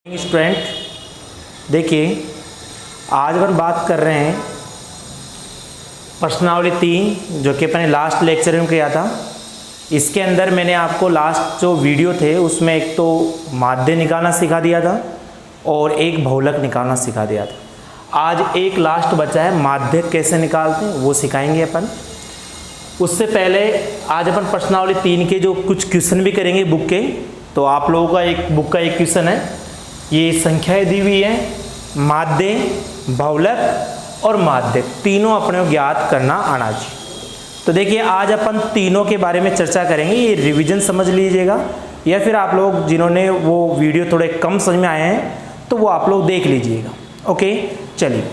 Student देखिए, आज अपन बात कर रहे हैं प्रश्नावली 3 जो कि अपने लास्ट लेक्चर में किया था। इसके अंदर मैंने आपको लास्ट जो वीडियो थे उसमें एक तो माध्य निकालना सिखा दिया था और एक बहुलक निकालना सिखा दिया था। आज एक लास्ट बचा है, माध्य कैसे निकालते हैं वो सिखाएंगे अपन। उससे पहले आज अपन प्रश्नावली 3 के जो कुछ क्वेश्चन भी करेंगे बुक के। तो आप लोगों का बुक का एक क्वेश्चन है, ये संख्याएं दी हुई है, माध्य, बहुलक और माध्य तीनों अपने को ज्ञात करना आना चाहिए। तो देखिए, आज अपन तीनों के बारे में चर्चा करेंगे। ये रिवीजन समझ लीजिएगा, या फिर आप लोग जिन्होंने वो वीडियो थोड़े कम समझ में आए हैं तो वो आप लोग देख लीजिएगा। ओके, चलिए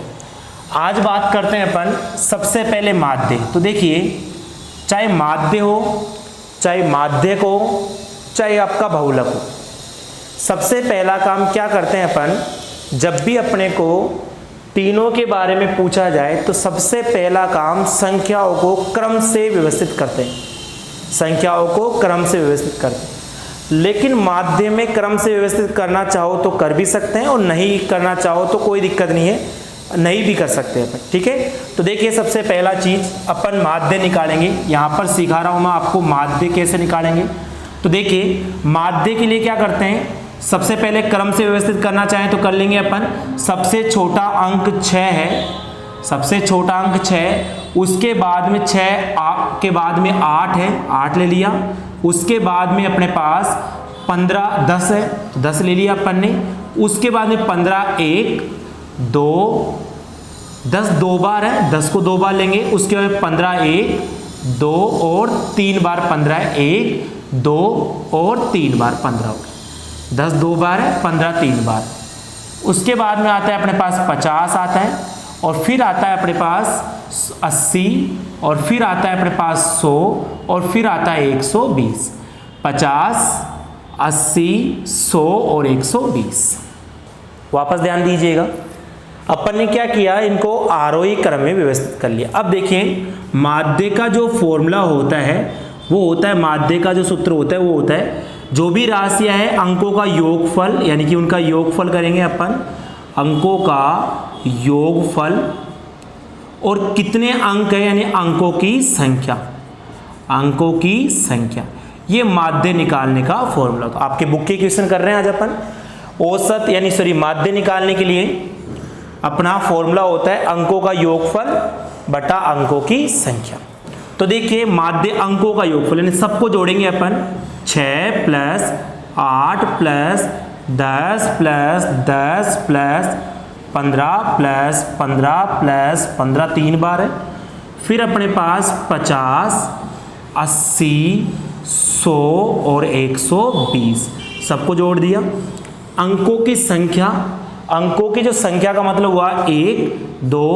आज बात करते हैं अपन सबसे पहले माध्य। तो देखिए, चाहे माध्य हो, चाहे माध्यक हो, चाहे आपका बहुलक हो, सबसे पहला काम क्या करते हैं अपन, जब भी अपने को तीनों के बारे में पूछा जाए तो सबसे पहला काम संख्याओं को क्रम से व्यवस्थित करते हैं। संख्याओं को क्रम से व्यवस्थित करते हैं। लेकिन माध्य में क्रम से व्यवस्थित करना चाहो तो कर भी सकते हैं और नहीं करना चाहो तो कोई दिक्कत नहीं है, नहीं भी कर सकते हैं अपन। ठीक है, तो देखिए सबसे पहला चीज अपन माध्य निकालेंगे। यहाँ पर सिखा रहा हूँ मैं आपको माध्य कैसे निकालेंगे। तो देखिए, माध्य के लिए क्या करते हैं, सबसे पहले क्रम से व्यवस्थित करना चाहें तो कर लेंगे अपन। सबसे छोटा अंक 6 है, सबसे छोटा अंक 6, उसके बाद में 6 के बाद में 8 है, 8 ले लिया। उसके बाद में अपने पास 15 10 है, 10 ले लिया अपन ने। उसके बाद में 15 1 2 10 दो बार है, 10 को 2 बार लेंगे। उसके बाद 15 1 2 और 3 बार 15 1 2 और 3 बार 15 हो गया। 10 दो बार है, 15 3 बार। उसके बाद में आता है अपने पास 50 आता है, और फिर आता है अपने पास 80, और फिर आता है अपने पास 100, और फिर आता है 120। 50 80 100 और 120। वापस ध्यान दीजिएगा, अपन ने क्या किया, इनको आरोही क्रम में व्यवस्थित कर लिया। अब देखिए, माध्य का जो फॉर्मूला होता है वो होता है, माध्य का जो सूत्र होता है वो होता है, जो भी राशियां हैं अंकों का योगफल, यानी कि उनका योगफल करेंगे अपन, अंकों का योगफल, और कितने अंक है यानी अंकों की संख्या, अंकों की संख्या, ये माध्य निकालने का फॉर्मूला। तो आपके बुक के क्वेश्चन कर रहे हैं आज अपन। औसत यानी सॉरी माध्य निकालने के लिए अपना फॉर्मूला होता है अंकों का योगफल बटा अंकों की संख्या। तो देखिए, माध्य अंकों का योगफल यानी सबको जोड़ेंगे अपन, 6 plus 8 plus 10 plus 10 plus 15 plus 15 plus 15 3 बार है। फिर अपने पास 50 80 100 और 120 सबको जोड़ दिया। अंकों की संख्या, अंकों की जो संख्या का मतलब हुआ 1 2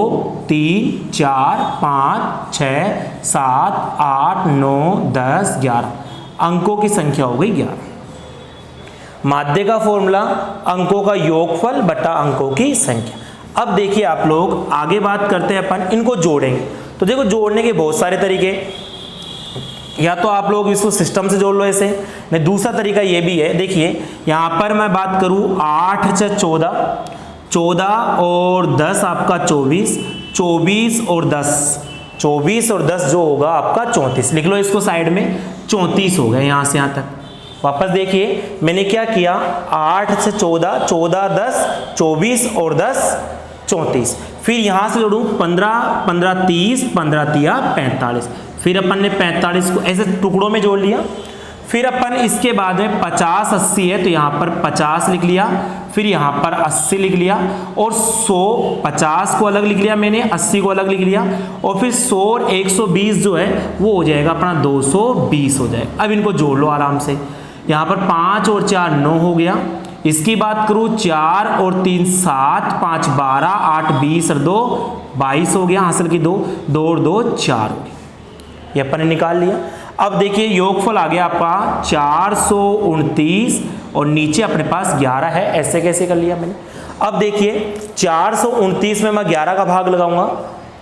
3 4 5 6 7 8 9 10 11, अंकों की संख्या हो गई 11। माध्य का फॉर्मूला अंकों का योगफल बटा अंकों की संख्या। अब देखिए आप लोग आगे बात करते हैं अपन, इनको जोड़ेंगे। तो देखो, जोड़ने के बहुत सारे तरीके, या तो आप लोग इसको सिस्टम से जोड़ लो ऐसे, नहीं दूसरा तरीका ये भी है। देखिए, यहाँ पर मैं बात करूँ 8 से 14, 14 और 10 आपका 24, 24 और 10, 24 और 10 जो होगा आपका 34। लिख लो इसको साइड में, 34 हो गया यहाँ से यहाँ तक। वापस देखिए मैंने क्या किया, 8 से 14, 14 10 24 और 10 34। फिर यहाँ से जोड़ूँ 15 15 30 15 3 45। फिर अपन ने 45 को ऐसे टुकड़ों में जोड़ लिया। फिर अपन इसके बाद में 50 80 है तो यहाँ पर 50 लिख लिया, फिर यहाँ पर 80 लिख लिया, और 100 50 को अलग लिख लिया मैंने, 80 को अलग लिख लिया, और फिर 100 और 120 जो है वो हो जाएगा अपना 220 हो जाएगा। अब इनको जोड़ लो आराम से। यहाँ पर 5 और 4 9 हो गया। इसकी बात करूँ 4 और 3 7 5 12 8 20 और 2 22 हो गया। हासिल की 2 2 और 2 4 हो गया, ये अपन ने निकाल लिया। अब देखिए योगफल आ गया आपका 429 और नीचे अपने पास 11 है। ऐसे कैसे कर लिया मैंने। अब देखिए 429 में मैं 11 का भाग लगाऊंगा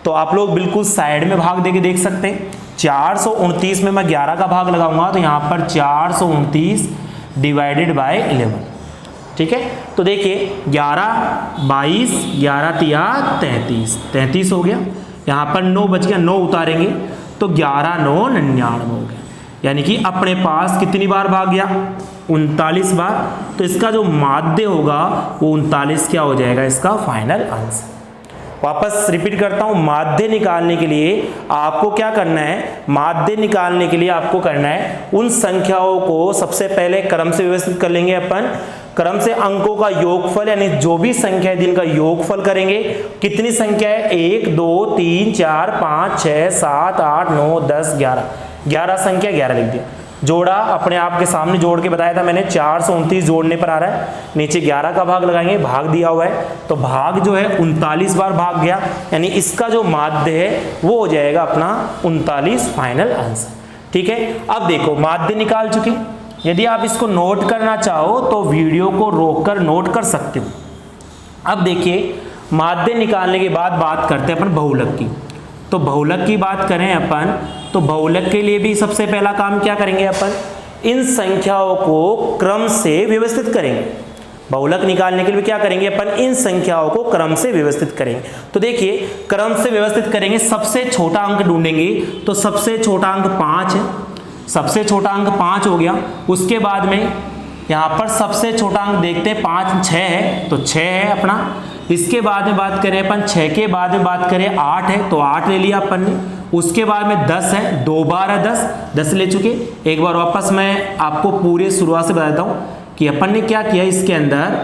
तो आप लोग बिल्कुल साइड में भाग देके देख सकते हैं। 429 में मैं 11 का भाग लगाऊंगा तो यहाँ पर 429 डिवाइडेड बाय 11। ठीक है। तो देखिए 11 22 11 तिया 33, 33 हो गया। यहाँ पर 9 बच गया, 9 उतारेंगे तो 11 9 99 हो गया, यानी कि अपने पास कितनी बार भाग गया, 39 बार। तो इसका जो माध्य होगा वो 39 क्या हो जाएगा, इसका फाइनल आंसर। वापस रिपीट करता हूं, माध्य निकालने के लिए आपको क्या करना है, माध्य निकालने के लिए आपको करना है उन संख्याओं को सबसे पहले क्रम से व्यवस्थित कर लेंगे अपन। क्रम से अंकों का योगफल यानी जो भी संख्या है जिनका योगफल करेंगे। कितनी संख्या है, 1 2 3 4 5 6 7 8 9 10 11, 11 संख्या 11 लिख दिया। जोड़ा अपने आप के सामने जोड़ के बताया था मैंने, 429 जोड़ने पर आ रहा है, नीचे 11 का भाग लगाएंगे, भाग दिया हुआ है तो भाग जो है 39 बार भाग गया, यानी इसका जो माध्य है वो हो जाएगा अपना 39 फाइनल आंसर। ठीक है, अब देखो माध्य निकाल चुके। यदि आप इसको नोट करना चाहो तो वीडियो को रोककर नोट कर सकते हो। अब देखिए माध्य निकालने के बाद बात करते हैं अपन बहुलक की। तो बहुलक की बात करें अपन तो बहुलक के लिए भी सबसे पहला काम क्या करेंगे अपन, इन संख्याओं को क्रम से व्यवस्थित करेंगे। बहुलक निकालने के लिए क्या करेंगे अपन, इन संख्याओं को क्रम से व्यवस्थित करेंगे। तो देखिए क्रम से व्यवस्थित करेंगे, सबसे छोटा अंक ढूंढेंगे तो सबसे छोटा अंक 5 है, सबसे छोटा अंक 5 हो गया। उसके बाद में यहाँ पर सबसे छोटा अंक देखते हैं 5 6 है तो 6 है अपना। इसके बाद में बात करें अपन 6 के बाद में बात करें 8 है तो 8 ले लिया अपन ने। उसके बाद में 10 है, 2 बार है 10, 10 ले चुके। एक बार वापस मैं आपको पूरे शुरुआत से बताता हूँ कि अपन ने क्या किया, इसके अंदर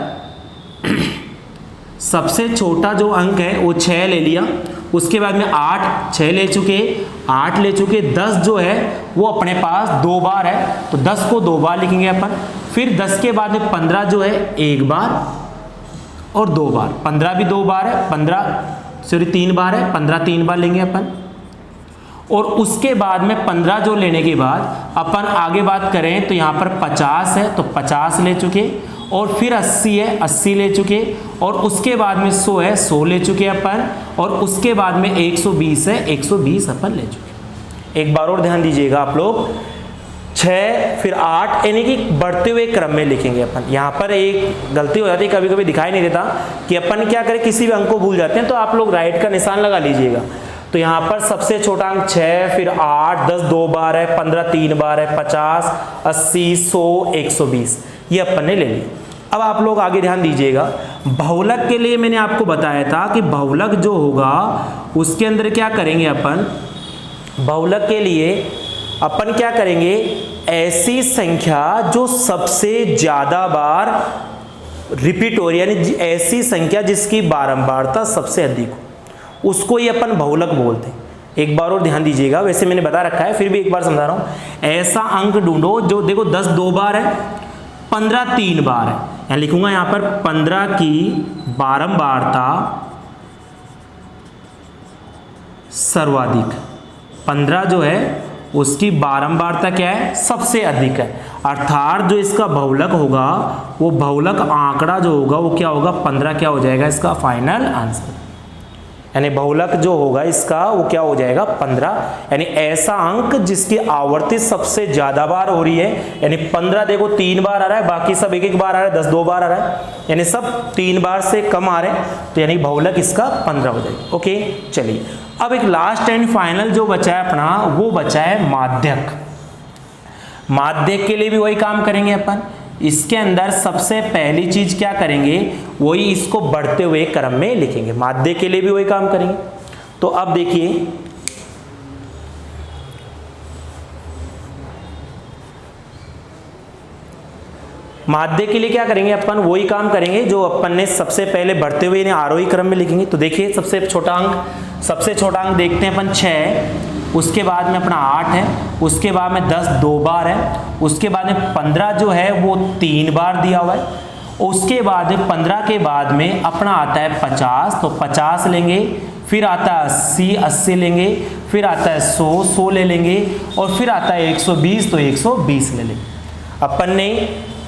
सबसे छोटा जो अंक है वो 6 ले लिया। उसके बाद में 8 6 ले चुके, 8 ले चुके। 10 जो है वो अपने पास 2 बार है तो 10 को 2 बार लिखेंगे अपन। फिर 10 के बाद में 15 जो है 1 बार और 2 बार, 15 भी 2 बार है, 3 बार है, 15 3 बार लेंगे अपन। और उसके बाद में 15 जो लेने के बाद अपन आगे बात करें तो यहाँ पर 50 है तो 50 ले चुके। और फिर 80 है, 80 ले चुके। और उसके बाद में 100 है, 100 ले चुके अपन। और उसके बाद में 120 है, 120 अपन ले चुके। एक बार और ध्यान दीजिएगा आप लोग, 6 फिर 8 यानी कि बढ़ते हुए क्रम में लिखेंगे अपन। यहाँ पर एक गलती हो जाती है, कभी कभी दिखाई नहीं देता कि अपन क्या करें, किसी भी अंक को भूल जाते हैं तो आप लोग राइट का निशान लगा लीजिएगा। तो यहाँ पर सबसे छोटा अंक 6 फिर 8 10 2 बार है, 15 3 बार है, 50 80 100 120 ये अपन ने ले लिया। अब आप लोग आगे ध्यान दीजिएगा, बहुलक के लिए मैंने आपको बताया था कि बहुलक जो होगा उसके अंदर क्या करेंगे अपन, बहुलक के लिए अपन क्या करेंगे, ऐसी संख्या जो सबसे ज्यादा बार रिपीट हो रही है, यानी ऐसी संख्या जिसकी बारंबारता सबसे अधिक हो, उसको ही अपन बहुलक बोलते हैं। एक बार और ध्यान दीजिएगा, वैसे मैंने बता रखा है फिर भी एक बार समझा रहा हूं। ऐसा अंक ढूंढो जो देखो 10 2 बार है, 15 3 बार है। यहाँ लिखूंगा यहाँ पर 15 की बारंबारता सर्वाधिक, 15 जो है उसकी बारंबारता क्या है, सबसे अधिक है। अर्थात जो इसका बहुलक होगा वो बहुलक आंकड़ा जो होगा वो क्या होगा, 15 क्या हो जाएगा इसका फाइनल आंसर। यानी बहुलक जो होगा इसका वो क्या हो जाएगा 15, यानी ऐसा अंक जिसकी आवर्ती सबसे ज्यादा बार हो रही है। यानी 15 देखो 3 बार आ रहा है, बाकी सब 1 1 बार आ रहा है, 10 2 बार आ रहा है, यानी सब 3 बार से कम आ रहे हैं, तो यानी बहुलक इसका 15 हो जाएगा। ओके चलिए, अब एक लास्ट एंड फाइनल जो बचा है अपना वो बचा है माध्यक। माध्यक के लिए भी वही काम करेंगे अपन। इसके अंदर सबसे पहली चीज क्या करेंगे, वही इसको बढ़ते हुए क्रम में लिखेंगे। माध्य के लिए भी वही काम करेंगे। तो अब देखिए माध्य के लिए क्या करेंगे अपन, वही काम करेंगे जो अपन ने सबसे पहले बढ़ते हुए यानी आरोही क्रम में लिखेंगे। तो देखिए सबसे छोटा अंक देखते हैं अपन 6, उसके बाद में अपना 8 है, उसके बाद में 10 2 बार है, उसके बाद में 15 जो है वो 3 बार दिया हुआ है, उसके बाद में 15 के बाद में अपना आता है 50 तो 50 लेंगे, फिर आता है 80 80 लेंगे, फिर आता है 100 100 ले लेंगे, और फिर आता है 120 तो 120 ले लेंगे। अपन ने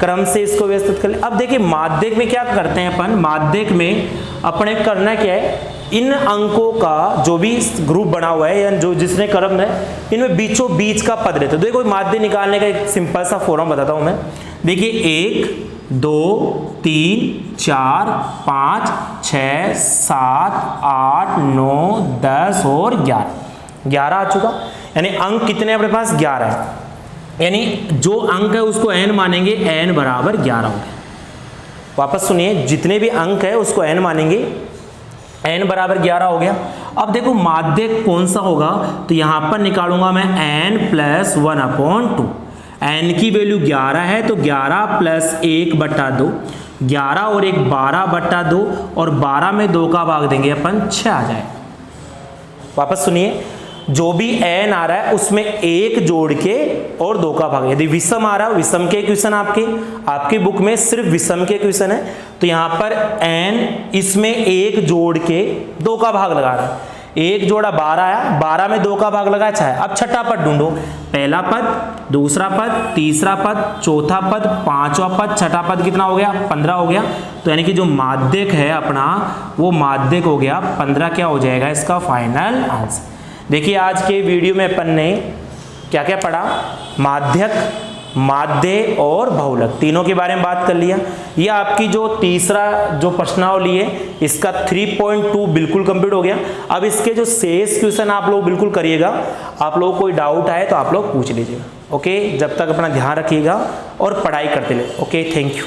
क्रम से इसको व्यवस्थित कर लिया। अब देखिए माध्यक में क्या करते हैं अपन, माध्यक में अपने करना क्या है, इन अंकों का जो भी ग्रुप बना हुआ है या जो जिसने क्रम है इनमें बीचों बीच का पद रहता है। देखो माध्य निकालने का एक सिंपल सा फॉर्म बताता हूं मैं। देखिए 1 2 3 4 5 6 7 8 9 10 और 11 आ चुका। यानी अंक कितने अपने पास 11 है, यानी जो अंक है उसको n मानेंगे, n बराबर 11 हो गया। वापस सुनिए, जितने भी अंक है उसको n मानेंगे, n बराबर 11 हो गया। अब देखो माध्य कौन सा होगा, तो यहां पर निकालूंगा मैं n प्लस 1/2। n की वैल्यू 11 है तो 11 प्लस 1/2, 11 और 1 12/2, और 12 में 2 का भाग देंगे अपन 6 आ जाए। वापस सुनिए, जो भी n आ रहा है उसमें 1 जोड़ के और 2 का भाग। यदि विषम आ रहा है, विषम के क्वेश्चन आपकी बुक में सिर्फ विषम के क्वेश्चन है, तो यहां पर n इसमें 1 जोड़ के 2 का भाग लगा रहा है। 1 जोड़ा 12 आया, 12 में 2 का भाग लगा 6 है। अब छठा पद ढूंढो, पहला पद, दूसरा पद, तीसरा पद, चौथा पद, पांचवा पद, छठा पद कितना हो गया, 15 हो गया। तो यानी कि जो माध्यक है अपना वो माध्यक हो गया 15, क्या हो जाएगा इसका फाइनल आंसर। देखिए आज के वीडियो में अपन ने क्या क्या पढ़ा, माध्यक, माध्य और बहुलक, तीनों के बारे में बात कर लिया। ये आपकी जो तीसरा जो प्रश्नावली है इसका 3.2 बिल्कुल कंप्लीट हो गया। अब इसके जो शेष क्वेश्चन आप लोग बिल्कुल करिएगा, आप लोगों को कोई डाउट आए तो आप लोग पूछ लीजिएगा। ओके, जब तक अपना ध्यान रखिएगा और पढ़ाई करते रहिए। Okay, thank you.